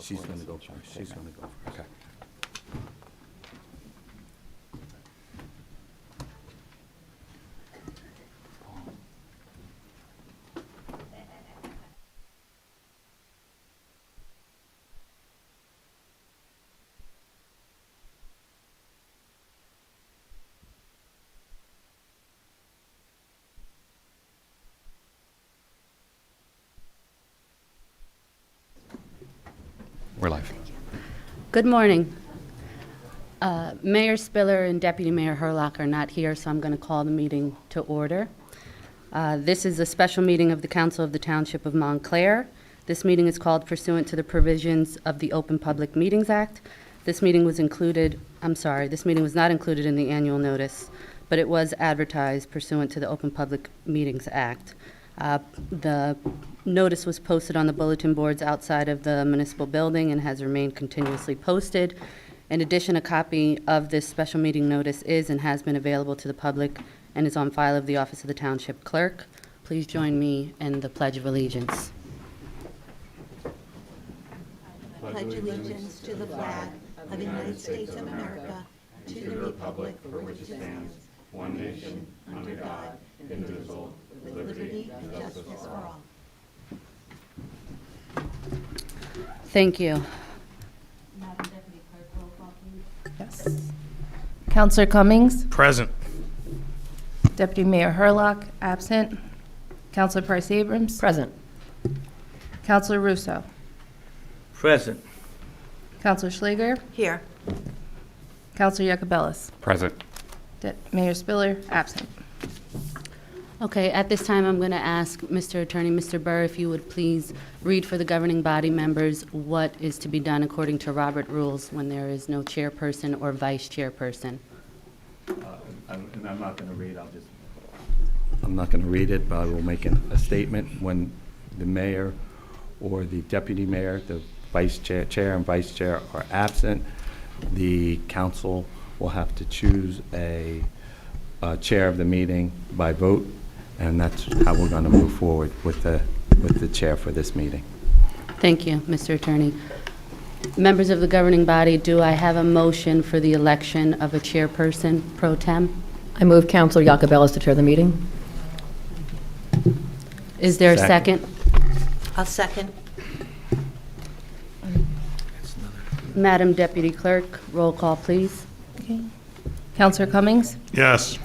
She's going to go first. She's going to go first. Okay. We're live. Good morning. Mayor Spiller and Deputy Mayor Herlock are not here, so I'm going to call the meeting to order. This is a special meeting of the Council of the Township of Montclair. This meeting is called pursuant to the provisions of the Open Public Meetings Act. This meeting was not included in the annual notice, but it was advertised pursuant to the Open Public Meetings Act. The notice was posted on the bulletin boards outside of the municipal building and has remained continuously posted. In addition, a copy of this special meeting notice is and has been available to the public and is on file of the Office of the Township Clerk. Please join me in the Pledge of Allegiance. Pledge allegiance to the flag of the United States of America, to the republic for which it stands, one nation, under God, indivisible, with liberty and justice for all. Thank you. Madam Deputy Clerk, roll call, please. Yes. Counselor Cummings? Present. Deputy Mayor Herlock, absent. Counselor Price Abrams? Present. Counselor Russo? Present. Counselor Schlager? Here. Counselor Yakubellis? Present. Mayor Spiller, absent. Okay, at this time, I'm going to ask Mr. Attorney, Mr. Burr, if you would please read for the governing body members what is to be done according to Robert rules when there is no chairperson or vice chairperson. And I'm not going to read. I'm not going to read it, but I will make a statement. When the mayor or the deputy mayor, the vice chair and vice chair are absent, the council will have to choose a chair of the meeting by vote, and that's how we're going to move forward with the chair for this meeting. Thank you, Mr. Attorney. Members of the governing body, do I have a motion for the election of a chairperson pro tem? I move Councilor Yakubellis to chair the meeting. Is there a second? I'll second. Madam Deputy Clerk, roll call, please. Okay. Counselor Cummings? Yes.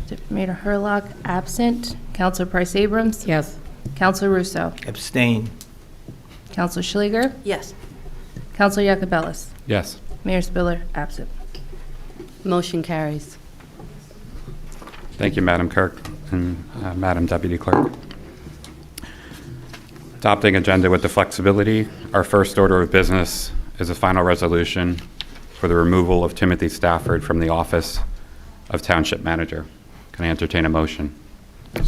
Deputy Mayor Herlock, absent. Counselor Price Abrams? Yes. Counselor Russo? Abstain. Counselor Schlager? Yes. Counselor Yakubellis? Yes. Mayor Spiller, absent. Motion carries. Thank you, Madam Clerk and Madam Deputy Clerk. Adopting agenda with the flexibility. Our first order of business is a final resolution for the removal of Timothy Stafford from the office of Township Manager. Can I entertain a motion?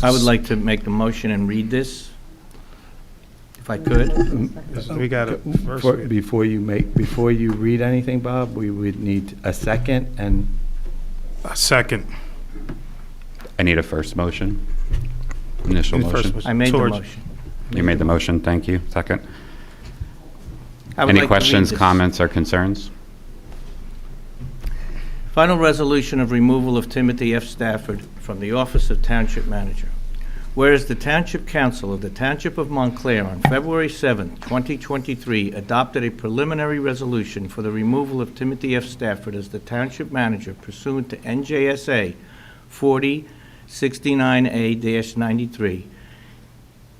I would like to make the motion and read this, if I could. We got it first. Before you read anything, Bob, we would need a second and A second. I need a first motion. Initial The first motion. was I made the George. motion. You made the motion. Thank you. Second. I would Any like to read questions, this. comments, or concerns? Final resolution of removal of Timothy F. Stafford from the office of Township Manager. Whereas the Township Council of the Township of Montclair on February 7, 2023, adopted a preliminary resolution for the removal of Timothy F. Stafford as the Township Manager pursuant to NJSA 4069A-93,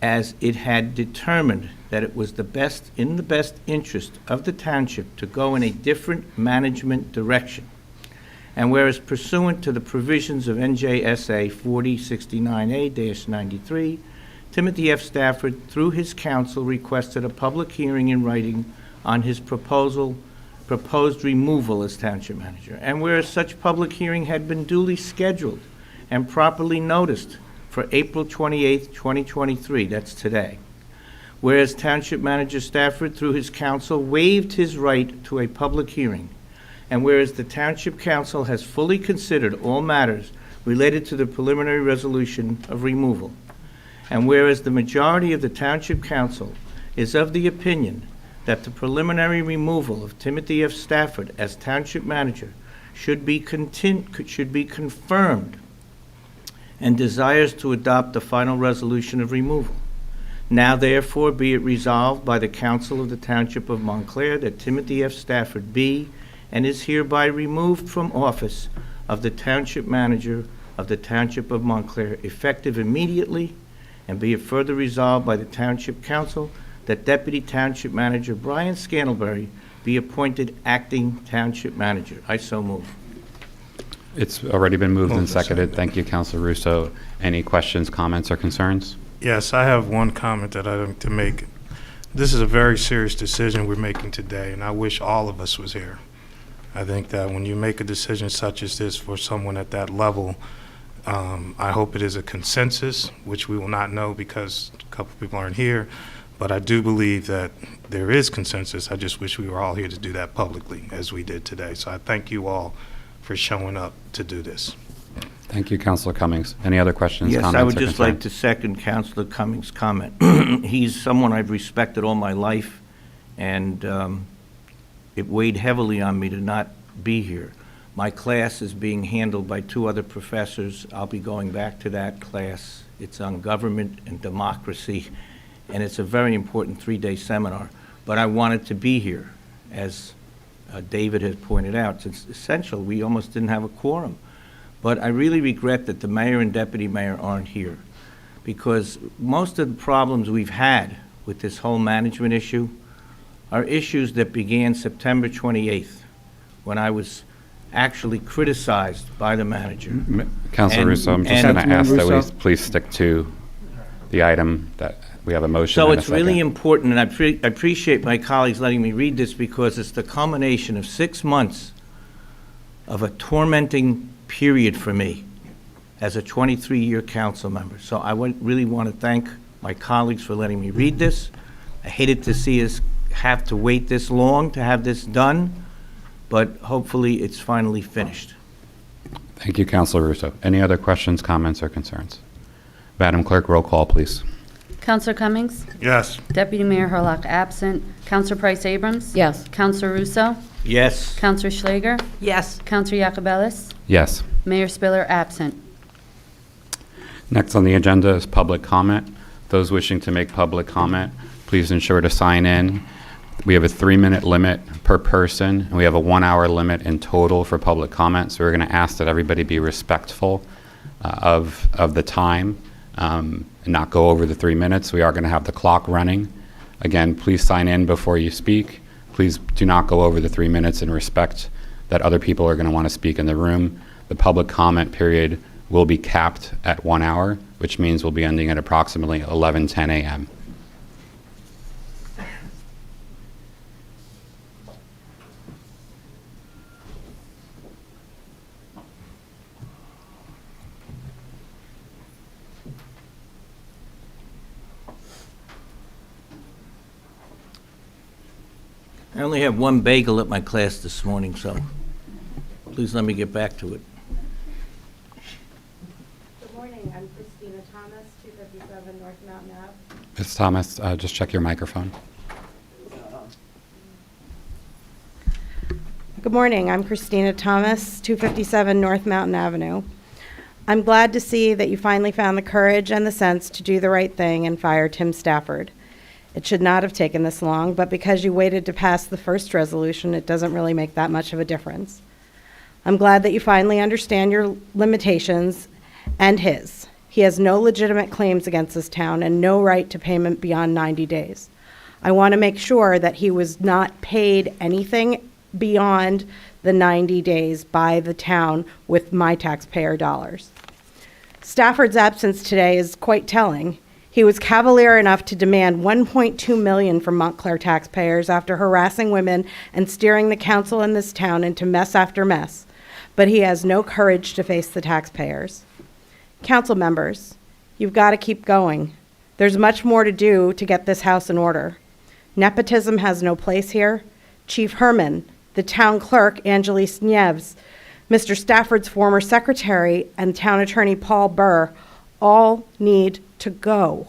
as it had determined that it was in the best interest of the township to go in a different management direction. And whereas pursuant to the provisions of NJSA 4069A-93, Timothy F. Stafford, through his counsel, requested a public hearing in writing on his proposed removal as Township Manager. And whereas such public hearing had been duly scheduled and properly noticed for April 28, 2023, that's today. Whereas Township Manager Stafford, through his counsel, waived his right to a public hearing. And whereas the Township Council has fully considered all matters related to the preliminary resolution of removal. And whereas the majority of the Township Council is of the opinion that the preliminary removal of Timothy F. Stafford as Township Manager should be confirmed, and desires to adopt the final resolution of removal. Now therefore be it resolved by the Council of the Township of Montclair that Timothy F. Stafford be and is hereby removed from office of the Township Manager of the Township of Montclair, effective immediately, and be it further resolved by the Township Council that Deputy Township Manager Brian Scantlebury be appointed acting Township Manager. I so move. It's already been moved and Moved and seconded. Thank you, Councilor Russo. Any questions, comments, or concerns? Yes, I have one comment that I'd like to make. This is a very serious decision we're making today, and I wish all of us was here. I think that when you make a decision such as this for someone at that level, I hope it is a consensus, which we will not know because a couple people aren't here, but I do believe that there is consensus. I just wish we were all here to do that publicly as we did today. So I thank you all for showing up to do this. Thank you, Councilor Cummings. Any other questions, Yes, comments, I would or just like concerns? to second Councilor Cummings' comment. He's someone I've respected all my life, and it weighed heavily on me to not be here. My class is being handled by two other professors. I'll be going back to that class. It's on government and democracy, and it's a very important three-day seminar. But I wanted to be here, as David has pointed out. It's essential. We almost didn't have a quorum. But I really regret that the mayor and deputy mayor aren't here, because most of the problems we've had with this whole management issue are issues that began September 28th, when I was actually criticized by the manager. Councilor And- Russo, I'm just and- going to ask that Russo? we please stick to the item, that we have a motion So and a it's really second. important, and I appreciate my colleagues letting me read this, because it's the culmination of 6 months of a tormenting period for me as a 23-year council member. So I really want to thank my colleagues for letting me read this. I hated to see us have to wait this long to have this done, but hopefully it's finally finished. Thank you, Councilor Russo. Any other questions, comments, or concerns? Madam Clerk, roll call, please. Counselor Cummings? Yes. Deputy Mayor Herlock absent. Counselor Price Abrams? Yes. Counselor Russo? Yes. Counselor Schlager? Yes. Counselor Yakubellis? Yes. Mayor Spiller absent. Next on the agenda is public comment. Those wishing to make public comment, please ensure to sign in. We have a 3-minute limit per person, and we have a 1-hour limit in total for public comment. So we're going to ask that everybody be respectful of the time and not go over the 3 minutes. We are going to have the clock running. Again, please sign in before you speak. Please do not go over the 3 minutes and respect that other people are going to want to speak in the room. The public comment period will be capped at 1 hour, which means we'll be ending at approximately 11:10 a.m. I only have one bagel at my class this morning, so please let me get back to it. Good morning, I'm Christina Thomas, 257 North Mountain Ave. Ms. Thomas, just check your microphone. Good morning, I'm Christina Thomas, 257 North Mountain Avenue. I'm glad to see that you finally found the courage and the sense to do the right thing and fire Tim Stafford. It should not have taken this long, but because you waited to pass the first resolution, it doesn't really make that much of a difference. I'm glad that you finally understand your limitations and his. He has no legitimate claims against this town and no right to payment beyond 90 days. I want to make sure that he was not paid anything beyond the 90 days by the town with my taxpayer dollars. Stafford's absence today is quite telling. He was cavalier enough to demand $1.2 million from Montclair taxpayers after harassing women and steering the council in this town into mess after mess, but he has no courage to face the taxpayers. Council members, you've got to keep going. There's much more to do to get this house in order. Nepotism has no place here. Chief Herman, the town clerk, Angelise Nieves, Mr. Stafford's former secretary, and town attorney Paul Burr all need to go.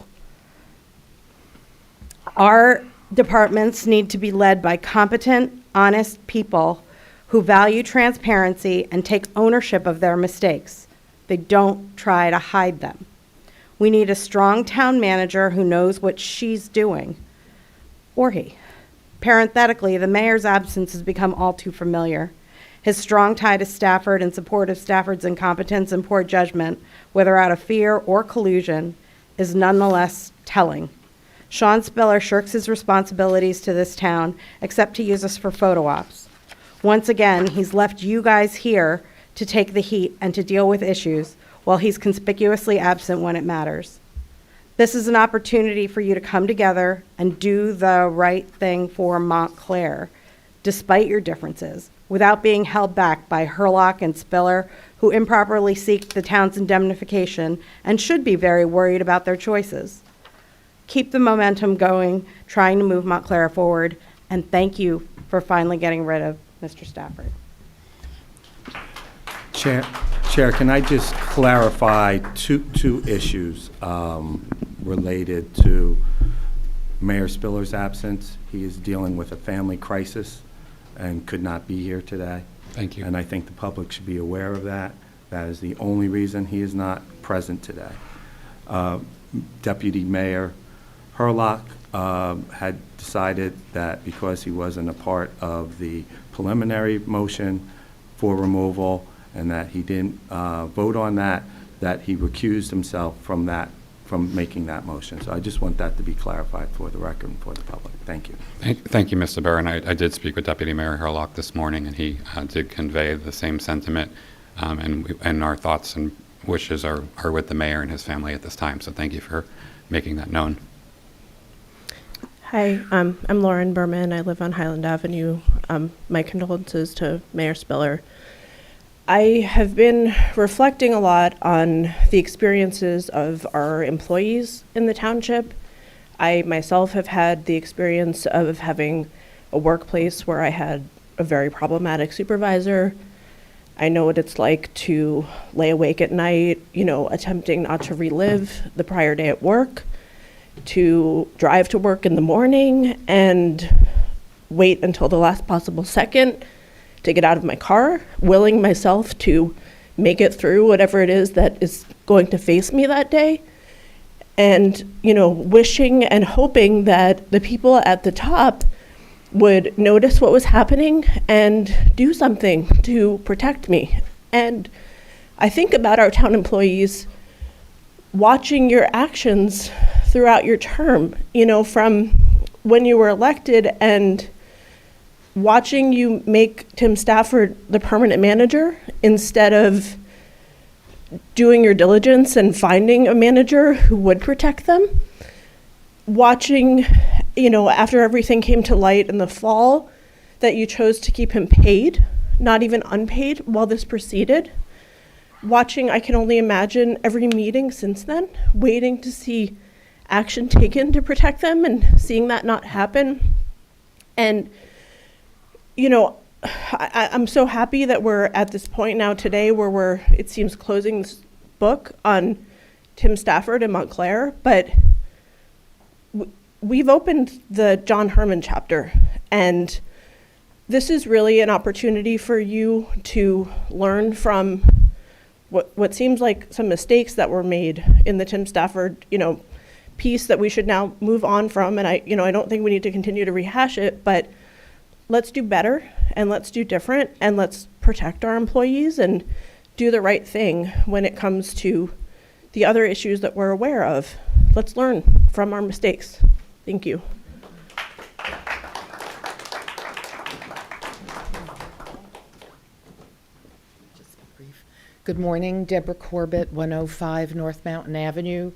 Our departments need to be led by competent, honest people who value transparency and take ownership of their mistakes. They don't try to hide them. We need a strong town manager who knows what she's doing, or he. Parenthetically, the mayor's absence has become all too familiar. His strong tie to Stafford and support of Stafford's incompetence and poor judgment, whether out of fear or collusion, is nonetheless telling. Sean Spiller shirks his responsibilities to this town, except to use us for photo ops. Once again, he's left you guys here to take the heat and to deal with issues, while he's conspicuously absent when it matters. This is an opportunity for you to come together and do the right thing for Montclair, despite your differences, without being held back by Herlock and Spiller, who improperly seek the town's indemnification and should be very worried about their choices. Keep the momentum going, trying to move Montclair forward, and thank you for finally getting rid of Mr. Stafford. Chair, can I just clarify two issues related to Mayor Spiller's absence? He is dealing with a family crisis and could not be here today. Thank you. And I think the public should be aware of that. That is the only reason he is not present today. Deputy Mayor Herlock had decided that because he wasn't a part of the preliminary motion for removal and that he didn't vote on that he recused himself from making that motion. So I just want that to be clarified for the record and for the public. Thank you. Thank you, Mr. Barron. I did speak with Deputy Mayor Herlock this morning, and he did convey the same sentiment, and our thoughts and wishes are with the mayor and his family at this time. So thank you for making that known. Hi, I'm Lauren Berman. I live on Highland Avenue. My condolences to Mayor Spiller. I have been reflecting a lot on the experiences of our employees in the township. I myself have had the experience of having a workplace where I had a very problematic supervisor. I know what it's like to lay awake at night, attempting not to relive the prior day at work, to drive to work in the morning and wait until the last possible second to get out of my car, willing myself to make it through whatever it is that is going to face me that day. And, wishing and hoping that the people at the top would notice what was happening and do something to protect me. And I think about our town employees watching your actions throughout your term, from when you were elected and watching you make Tim Stafford the permanent manager instead of doing your diligence and finding a manager who would protect them. Watching, after everything came to light in the fall, that you chose to keep him paid, not even unpaid, while this proceeded. Watching, I can only imagine, every meeting since then, waiting to see action taken to protect them and seeing that not happen. And I'm so happy that we're at this point now today where it seems, closing this book on Tim Stafford and Montclair, but we've opened the John Herman chapter, and this is really an opportunity for you to learn from what seems like some mistakes that were made in the Tim Stafford, piece that we should now move on from. And I don't think we need to continue to rehash it, but let's do better and let's do different and let's protect our employees and do the right thing when it comes to the other issues that we're aware of. Let's learn from our mistakes. Thank you. Good morning, Deborah Corbett, 105 North Mountain Avenue.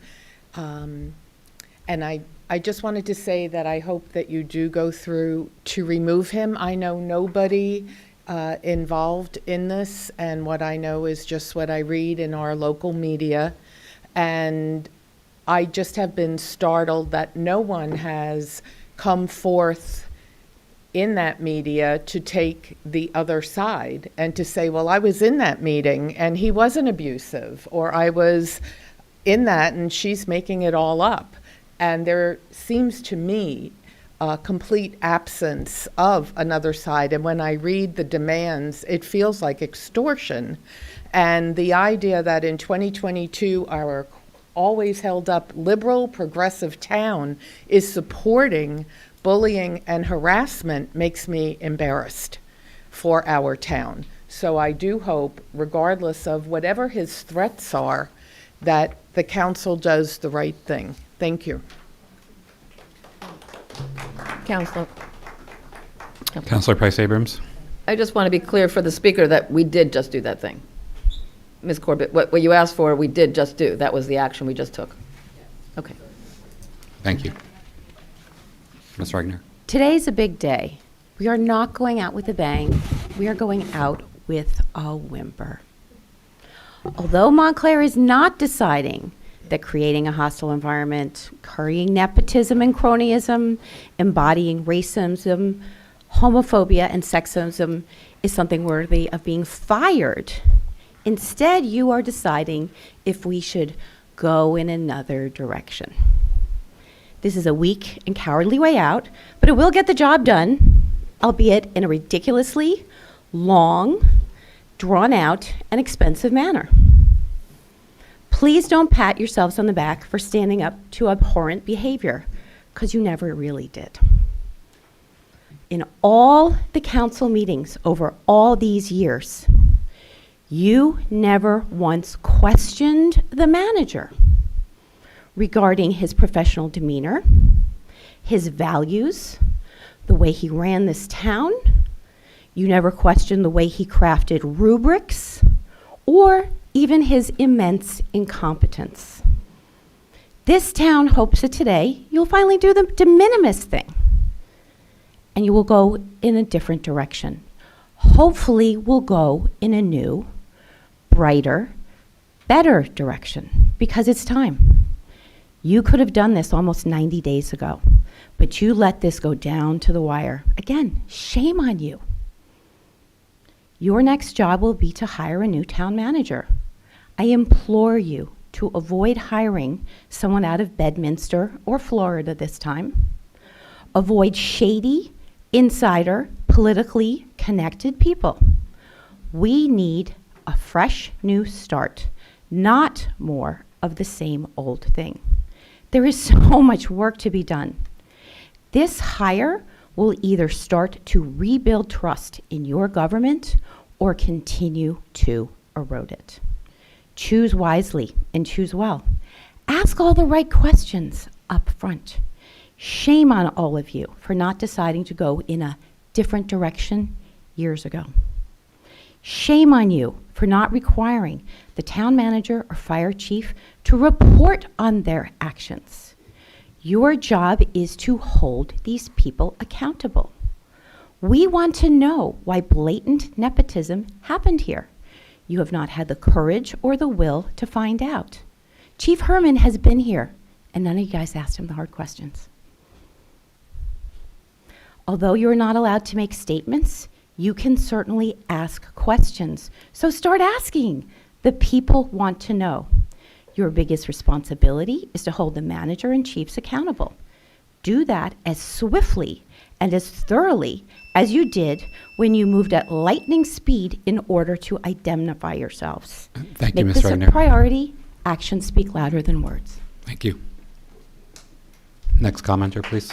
And I just wanted to say that I hope that you do go through to remove him. I know nobody involved in this, and what I know is just what I read in our local media. And I just have been startled that no one has come forth in that media to take the other side and to say, well, I was in that meeting and he wasn't abusive, or I was in that and she's making it all up. And there seems to me a complete absence of another side. And when I read the demands, it feels like extortion. And the idea that in 2022, our always held up liberal, progressive town is supporting bullying and harassment makes me embarrassed for our town. So I do hope, regardless of whatever his threats are, that the council does the right thing. Thank you. Counselor. Councilor Price Abrams? I just want to be clear for the speaker that we did just do that thing. Ms. Corbett, what you asked for, we did just do. That was the action we just took. Okay. Thank you. Ms. Regner? Today's a big day. We are not going out with a bang. We are going out with a whimper. Although Montclair is not deciding that creating a hostile environment, currying nepotism and cronyism, embodying racism, homophobia, and sexism is something worthy of being fired, instead, you are deciding if we should go in another direction. This is a weak and cowardly way out, but it will get the job done, albeit in a ridiculously long, drawn-out, and expensive manner. Please don't pat yourselves on the back for standing up to abhorrent behavior, because you never really did. In all the council meetings over all these years, you never once questioned the manager regarding his professional demeanor, his values, the way he ran this town. You never questioned the way he crafted rubrics or even his immense incompetence. This town hopes that today you'll finally do the de minimis thing and you will go in a different direction. Hopefully we'll go in a new, brighter, better direction because it's time. You could have done this almost 90 days ago, but you let this go down to the wire. Again, shame on you. Your next job will be to hire a new town manager. I implore you to avoid hiring someone out of Bedminster or Florida this time. Avoid shady, insider, politically connected people. We need a fresh new start, not more of the same old thing. There is so much work to be done. This hire will either start to rebuild trust in your government or continue to erode it. Choose wisely and choose well. Ask all the right questions up front. Shame on all of you for not deciding to go in a different direction years ago. Shame on you for not requiring the town manager or fire chief to report on their actions. Your job is to hold these people accountable. We want to know why blatant nepotism happened here. You have not had the courage or the will to find out. Chief Herman has been here, and none of you guys asked him the hard questions. Although you're not allowed to make statements, you can certainly ask questions. So start asking. The people want to know. Your biggest responsibility is to hold the manager and chiefs accountable. Do that as swiftly and as thoroughly as you did when you moved at lightning speed in order to identify yourselves. Thank you, Make Ms. this Regner. a priority. Actions speak louder than words. Thank you. Next commenter, please.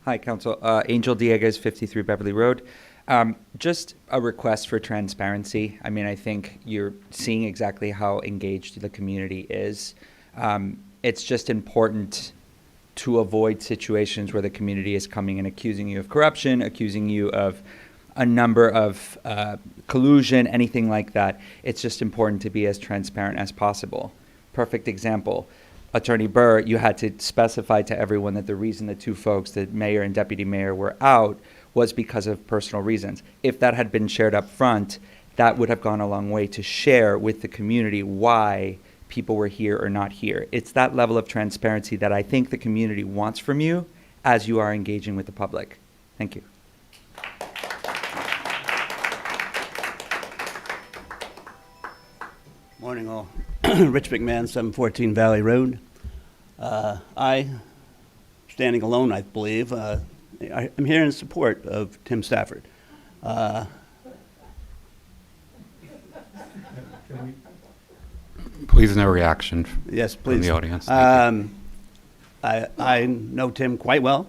Hi, Council. Angel Dieguez, 53 Beverly Road. Just a request for transparency. I mean, I think you're seeing exactly how engaged the community is. It's just important to avoid situations where the community is coming and accusing you of corruption, accusing you of a number of collusion, anything like that. It's just important to be as transparent as possible. Perfect example. Attorney Burr, you had to specify to everyone that the reason the two folks, the mayor and deputy mayor, were out was because of personal reasons. If that had been shared up front, that would have gone a long way to share with the community why people were here or not here. It's that level of transparency that I think the community wants from you as you are engaging with the public. Thank you. Morning all. Rich McMahon, 714 Valley Road. Standing alone, I believe, I'm here in support of Tim Stafford. Please, no reaction Yes, from please. the audience. Thank you. I know Tim quite well.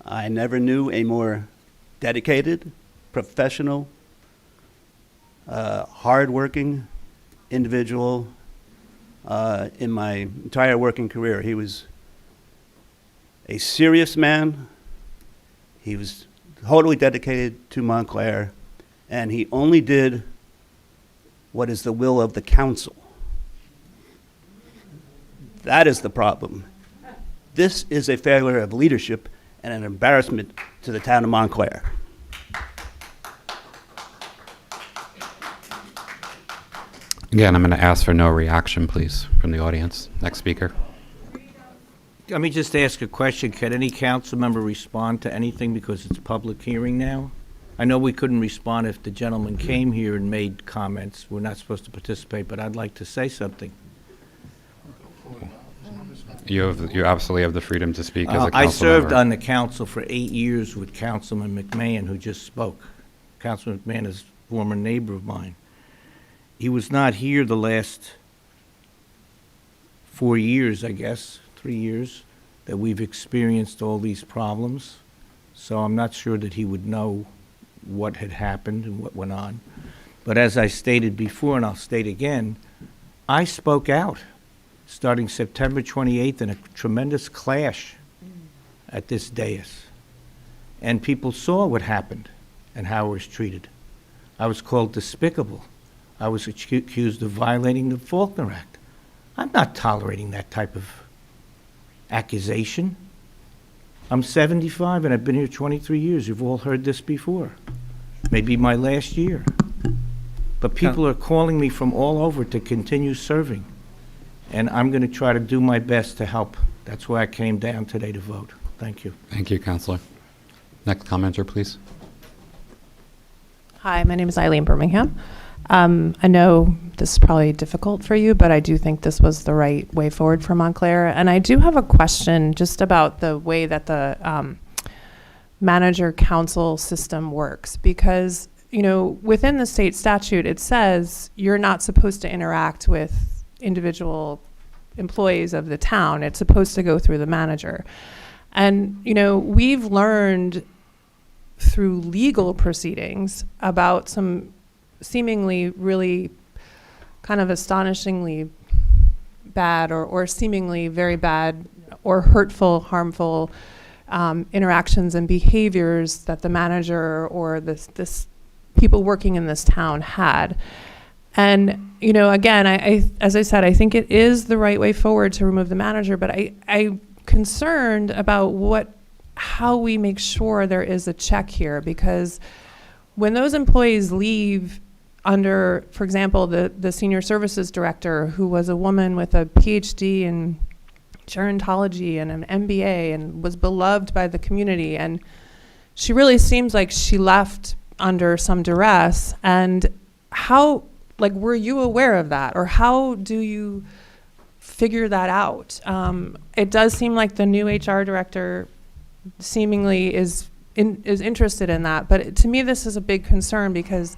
I never knew a more dedicated, professional, hardworking individual in my entire working career. He was a serious man. He was totally dedicated to Montclair, and he only did what is the will of the council. That is the problem. This is a failure of leadership and an embarrassment to the town of Montclair. Again, I'm going to ask for no reaction, please, from the audience. Next speaker. Let me just ask a question. Can any council member respond to anything because it's public hearing now? I know we couldn't respond if the gentleman came here and made comments. We're not supposed to participate, but I'd like to say something. You absolutely have the freedom to speak as a council I served member. on the council for 8 years with Councilman McMahon, who just spoke. Councilman McMahon is a former neighbor of mine. He was not here the last 4 years, I guess, 3 years, that we've experienced all these problems. So I'm not sure that he would know what had happened and what went on. But as I stated before, and I'll state again, I spoke out starting September 28th in a tremendous clash at this dais. And people saw what happened and how I was treated. I was called despicable. I was accused of violating the Faulkner Act. I'm not tolerating that type of accusation. I'm 75 and I've been here 23 years. You've all heard this before. Maybe my last year. But people are calling me from all over to continue serving. And I'm going to try to do my best to help. That's why I came down today to vote. Thank you. Thank you, Councilor. Next commenter, please. Hi, my name is Eileen Birmingham. I know this is probably difficult for you, but I do think this was the right way forward for Montclair. And I do have a question just about the way that the manager council system works, because, you know, within the state statute, it says you're not supposed to interact with individual employees of the town. It's supposed to go through the manager. And, you know, we've learned through legal proceedings about some seemingly really kind of astonishingly bad or seemingly very bad or hurtful, harmful interactions and behaviors that the manager or this people working in this town had. And, you know, again, I as I said, I think it is the right way forward to remove the manager, but I'm concerned about how we make sure there is a check here, because when those employees leave under, for example, the senior services director, who was a woman with a PhD in gerontology and an MBA and was beloved by the community, and she really seems like she left under some duress. And how, like, were you aware of that, or how do you figure that out? It does seem like the new HR director seemingly is interested in that, but to me this is a big concern, because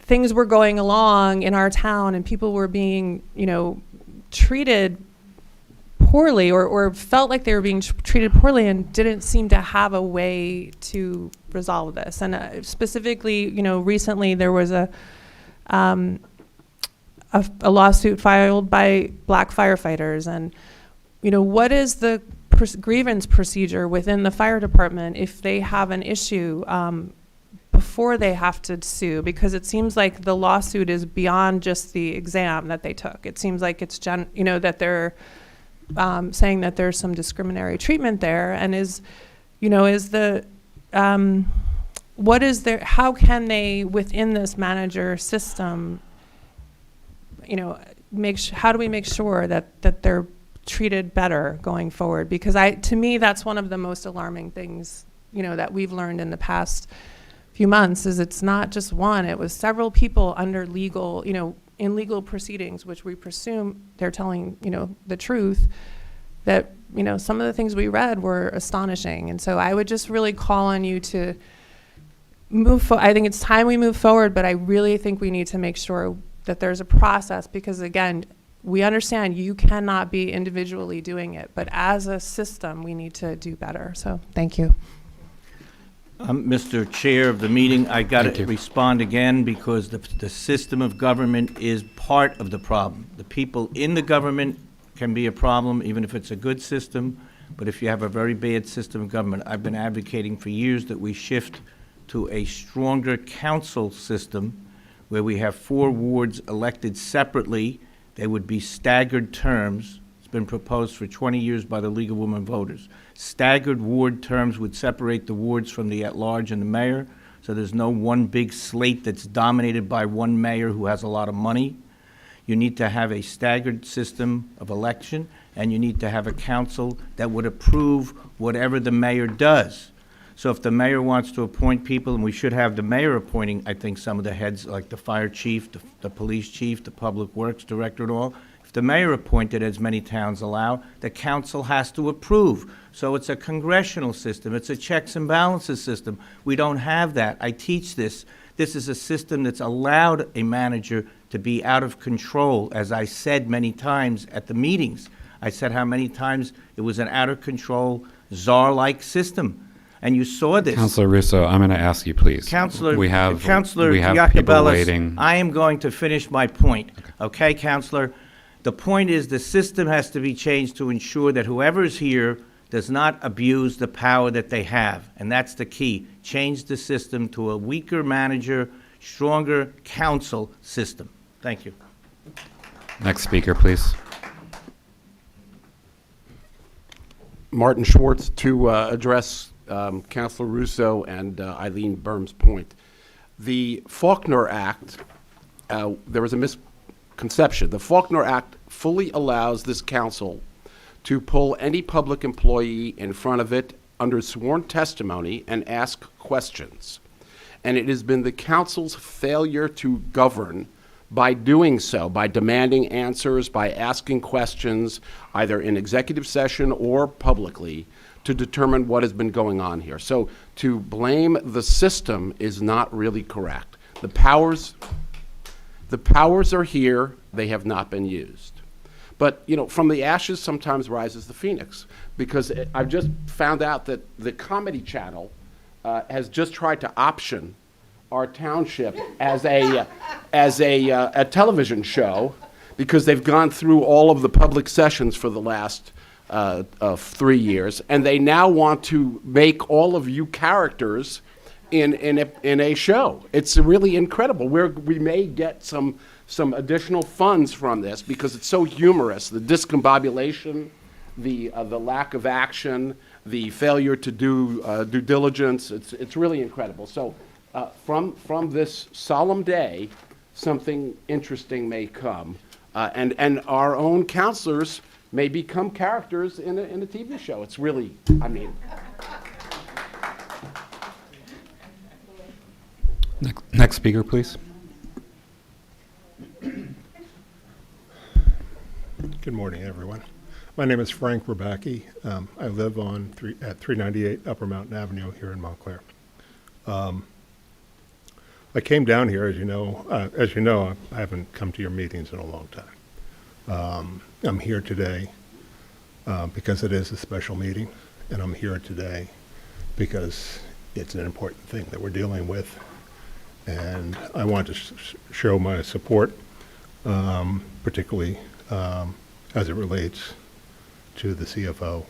things were going along in our town and people were being, you know, treated poorly or felt like they were being treated poorly and didn't seem to have a way to resolve this. And specifically, you know, recently there was a lawsuit filed by Black firefighters, and, you know, what is the grievance procedure within the fire department if they have an issue before they have to sue? Because it seems like the lawsuit is beyond just the exam that they took. It seems like it's you know, that they're saying that there's some discriminatory treatment there, and what is there? How can they, within this manager system, you know, how do we make sure that they're treated better going forward? Because to me, that's one of the most alarming things, you know, that we've learned in the past few months, is it's not just one, it was several people under legal, you know, in legal proceedings, which we presume they're telling, you know, the truth, that, you know, some of the things we read were astonishing. And so I would just really call on you to I think it's time we move forward, but I really think we need to make sure that there's a process, because again, we understand you cannot be individually doing it, but as a system, we need to do better. So thank you. Mr. Chair of the meeting, I got to respond again because the system of government is part of the problem. The people in the government can be a problem, even if it's a good system, but if you have a very bad system of government, I've been advocating for years that we shift to a stronger council system where we have 4 wards elected separately. They would be staggered terms. It's been proposed for 20 years by the League of Women Voters. Staggered ward terms would separate the wards from the at-large and the mayor, so there's no one big slate that's dominated by one mayor who has a lot of money. You need to have a staggered system of election, and you need to have a council that would approve whatever the mayor does. So if the mayor wants to appoint people, and we should have the mayor appointing, I think, some of the heads, like the fire chief, the police chief, the public works director and all, if the mayor appointed, as many towns allow, the council has to approve. So it's a congressional system. It's a checks and balances system. We don't have that. I teach this. This is a system that's allowed a manager to be out of control, as I said many times at the meetings. I said how many times it was an out-of-control, czar-like system. And you saw this. Councilor Russo, I'm going to ask you, please. Councilor people Iacobellis, waiting. I am going to finish my point. Okay, Councilor? The point is the system has to be changed to ensure that whoever is here does not abuse the power that they have. And that's the key. Change the system to a weaker manager, stronger council system. Thank you. Next speaker, please. Martin Schwartz to address Councilor Russo and Eileen Burm's point. The Faulkner Act, there was a misconception. The Faulkner Act fully allows this council to pull any public employee in front of it under sworn testimony and ask questions. And it has been the council's failure to govern by doing so, by demanding answers, by asking questions, either in executive session or publicly, to determine what has been going on here. So to blame the system is not really correct. The powers are here, they have not been used. But, you know, from the ashes sometimes rises the phoenix, because I've just found out that the Comedy Channel has just tried to option our township as a television show, because they've gone through all of the public sessions for the last 3 years, and they now want to make all of you characters in a show. It's really incredible. We may get some additional funds from this because it's so humorous. The discombobulation, the lack of action, the failure to do due diligence. It's really incredible. So from this solemn day, something interesting may come, and our own counselors may become characters in a TV show. It's really, I mean. Next speaker, please. Good morning, everyone. My name is Frank Rabacki. I live at 398 Upper Mountain Avenue here in Montclair. I came down here, as you know, I haven't come to your meetings in a long time. I'm here today because it is a special meeting, and I'm here today because it's an important thing that we're dealing with, and I want to show my support, particularly as it relates to the CFO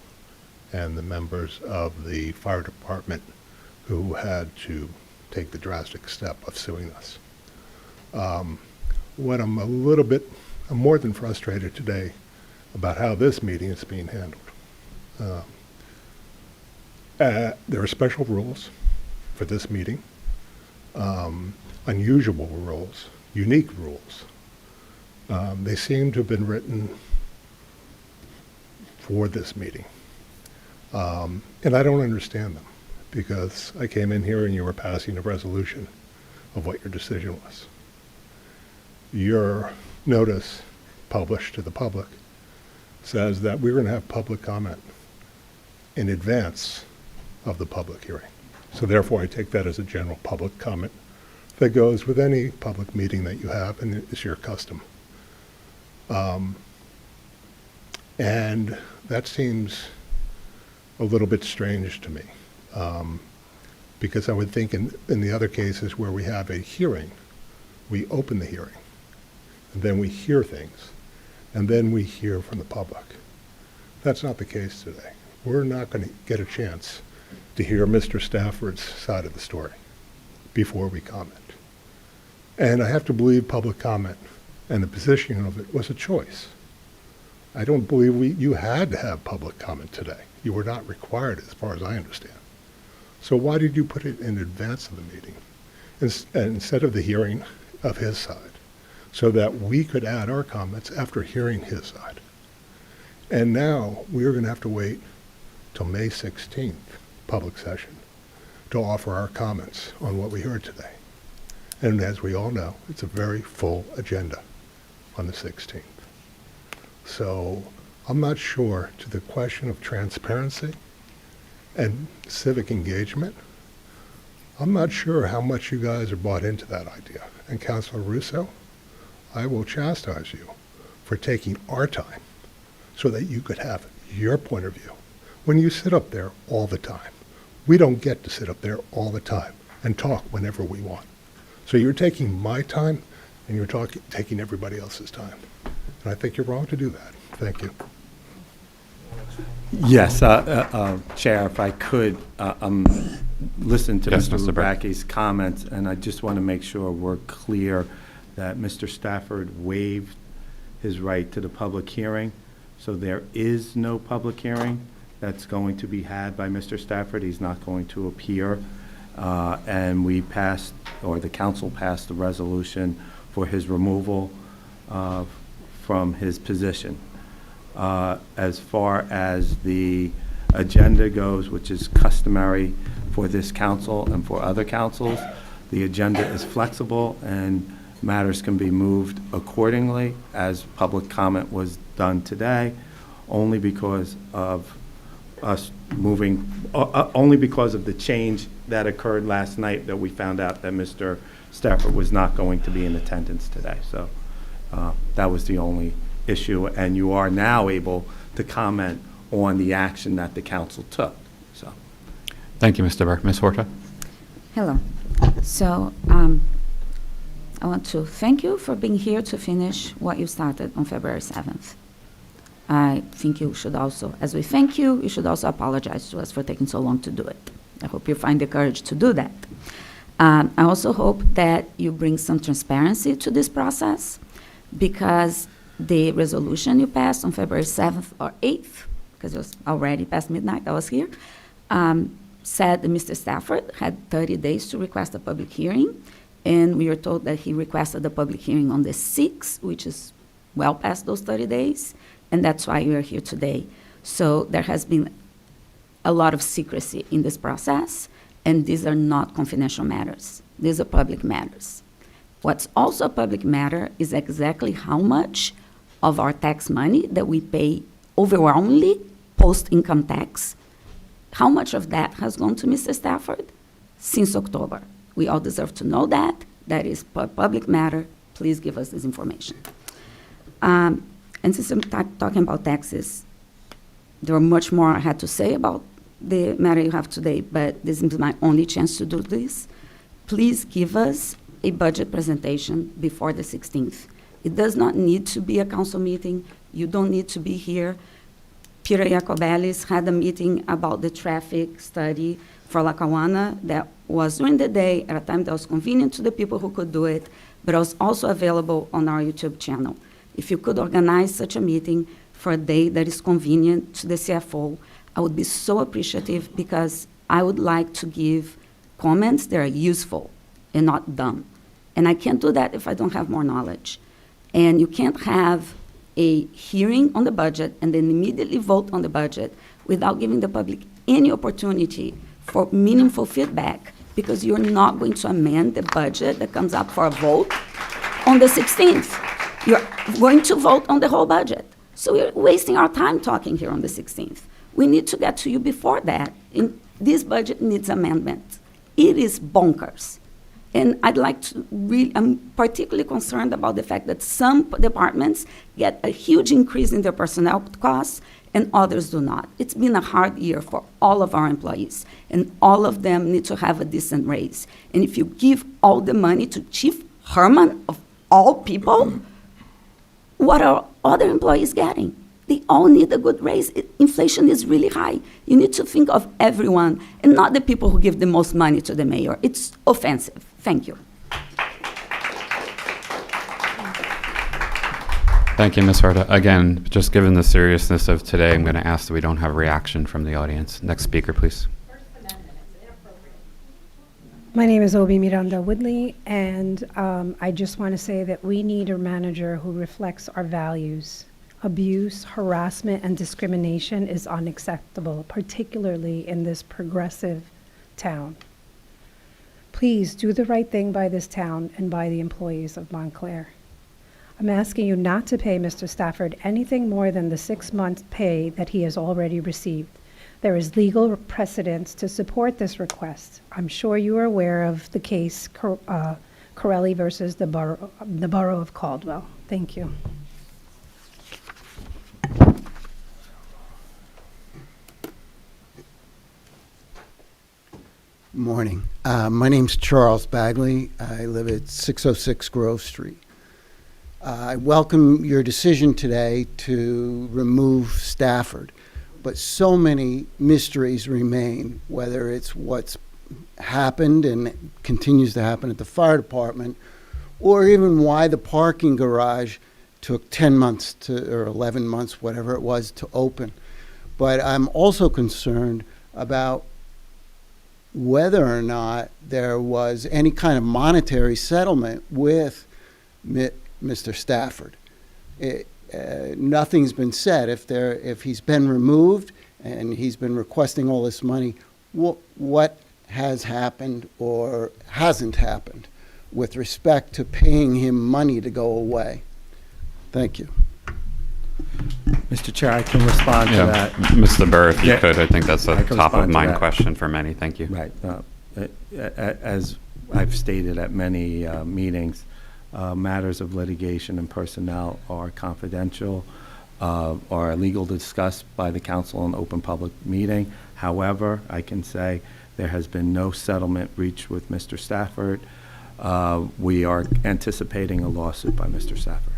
and the members of the fire department who had to take the drastic step of suing us. What I'm more than frustrated today about how this meeting is being handled. There are special rules for this meeting, unusual rules, unique rules. They seem to have been written for this meeting. And I don't understand them, because I came in here and you were passing a resolution of what your decision was. Your notice published to the public says that we're going to have public comment in advance of the public hearing. So therefore, I take that as a general public comment that goes with any public meeting that you have, and it's your custom. And that seems a little bit strange to me, because I would think in the other cases where we have a hearing, we open the hearing, and then we hear things, and then we hear from the public. That's not the case today. We're not going to get a chance to hear Mr. Stafford's side of the story before we comment. And I have to believe public comment and the positioning of it was a choice. I don't believe you had to have public comment today. You were not required, as far as I understand. So why did you put it in advance of the meeting instead of the hearing of his side, so that we could add our comments after hearing his side? And now we're going to have to wait till May 16th, public session, to offer our comments on what we heard today. And as we all know, it's a very full agenda on the 16th. So I'm not sure, to the question of transparency and civic engagement, I'm not sure how much you guys are bought into that idea. And Councilor Russo, I will chastise you for taking our time so that you could have your point of view when you sit up there all the time. We don't get to sit up there all the time and talk whenever we want. So you're taking my time and you're taking everybody else's time. And I think you're wrong to do that. Thank you. Yes, Chair, if I could, listen to Yes, Mr. Mr. Burke. Lubacki's comments, and I just want to make sure we're clear that Mr. Stafford waived his right to the public hearing, so there is no public hearing that's going to be had by Mr. Stafford. He's not going to appear, and we passed, or the council passed, the resolution for his removal from his position. As far as the agenda goes, which is customary for this council and for other councils, the agenda is flexible and matters can be moved accordingly, as public comment was done today, only because of us moving, only because of the change that occurred last night, that we found out that Mr. Stafford was not going to be in attendance today. So that was the only issue, and you are now able to comment on the action that the council took. So, Thank you, Mr. Burke. Ms. Horta? Hello. So I want to thank you for being here to finish what you started on February 7th. I think you should also, as we thank you, you should also apologize to us for taking so long to do it. I hope you find the courage to do that. I also hope that you bring some transparency to this process, because the resolution you passed on February 7th or 8th, because it was already past midnight, I was here, said that Mr. Stafford had 30 days to request a public hearing, and we were told that he requested the public hearing on the 6th, which is well past those 30 days, and that's why we are here today. So there has been a lot of secrecy in this process, and these are not confidential matters. These are public matters. What's also a public matter is exactly how much of our tax money that we pay overwhelmingly post-income tax, how much of that has gone to Mr. Stafford since October. We all deserve to know that. That is a public matter. Please give us this information. And since I'm talking about taxes, there are much more I had to say about the matter you have today, but this is my only chance to do this. Please give us a budget presentation before the 16th. It does not need to be a council meeting. You don't need to be here. Peter Jacobellis had a meeting about the traffic study for Lackawanna that was during the day at a time that was convenient to the people who could do it, but it was also available on our YouTube channel. If you could organize such a meeting for a day that is convenient to the CFO, I would be so appreciative, because I would like to give comments that are useful and not dumb. And I can't do that if I don't have more knowledge. And you can't have a hearing on the budget and then immediately vote on the budget without giving the public any opportunity for meaningful feedback, because you're not going to amend the budget that comes up for a vote on the 16th. You're going to vote on the whole budget. So we're wasting our time talking here on the 16th. We need to get to you before that. This budget needs amendment. It is bonkers. And I'd like to I'm particularly concerned about the fact that some departments get a huge increase in their personnel costs and others do not. It's been a hard year for all of our employees, and all of them need to have a decent raise. And if you give all the money to Chief Herman, of all people, what are other employees getting? They all need a good raise. Inflation is really high. You need to think of everyone and not the people who give the most money to the mayor. It's offensive. Thank you. Thank you, Ms. Herta. Again, just given the seriousness of today, I'm going to ask that we don't have reaction from the audience. Next speaker, please. My name is Obi Miranda Woodley, and I just want to say that we need a manager who reflects our values. Abuse, harassment, and discrimination is unacceptable, particularly in this progressive town. Please do the right thing by this town and by the employees of Montclair. I'm asking you not to pay Mr. Stafford anything more than the 6-month pay that he has already received. There is legal precedence to support this request. I'm sure you are aware of the case Corelli versus the Borough of Caldwell. Thank you. Morning. My name's Charles Bagley. I live at 606 Grove Street. I welcome your decision today to remove Stafford, but so many mysteries remain, whether it's what's happened and continues to happen at the fire department, or even why the parking garage took 10 months or 11 months, whatever it was, to open. But I'm also concerned about whether or not there was any kind of monetary settlement with Mr. Stafford. Nothing's been said. If he's been removed and he's been requesting all this money, what has happened or hasn't happened with respect to paying him money to go away? Thank you. Mr. Chair, I can respond to that. Mr. Burr, if you Yeah. could, I think that's a I can top of respond to mind that. question for many. Thank you. Right. As I've stated at many meetings, matters of litigation and personnel are confidential, are legal to discuss by the council in open public meeting. However, I can say there has been no settlement reached with Mr. Stafford. We are anticipating a lawsuit by Mr. Stafford.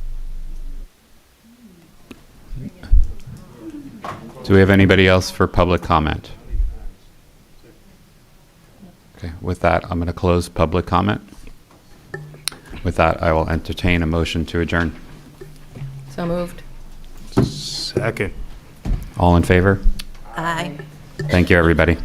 Do we have anybody else for public comment? Okay, with that, I'm going to close public comment. With that, I will entertain a motion to adjourn. So moved. Second. All in favor? Aye. Thank you, everybody.